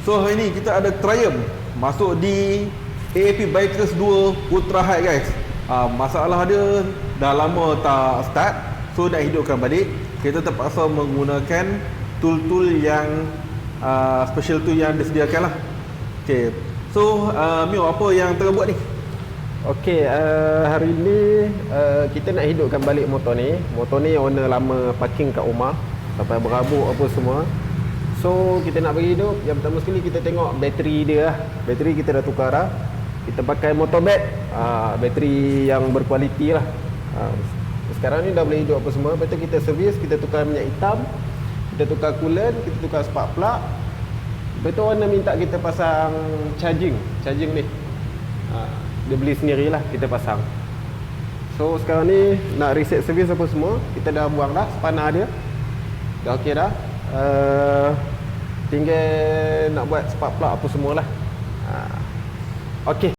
So hari ni kita ada Triumph masuk di AAP Bikers 2 Ultra High guys. Masalah dia dah lama tak start, so nak hidupkan balik. Kita terpaksa menggunakan tool-tool yang special tool yang disediakan lah. Okay, so Mio, apa yang tengah buat ni? Okey, hari ni kita nak hidupkan balik motor ni. Motor ni owner lama parking kat rumah sampai berabuk apa semua. So kita nak bagi hidup, yang pertama sekali kita tengok bateri dia lah. Bateri kita dah tukar dah. Kita pakai motor bed, bateri yang berkualiti lah. Sekarang ni dah boleh hidup apa semua. Lepas tu kita servis, kita tukar minyak hitam, kita tukar coolant, kita tukar spark plug. Lepas tu owner minta kita pasang charging ni. Dia beli sendirilah, kita pasang. So sekarang ni nak reset servis apa semua, kita dah buang dah spana dia. Dah okey dah. Tinggal nak buat spark plug apa semualah. Okey,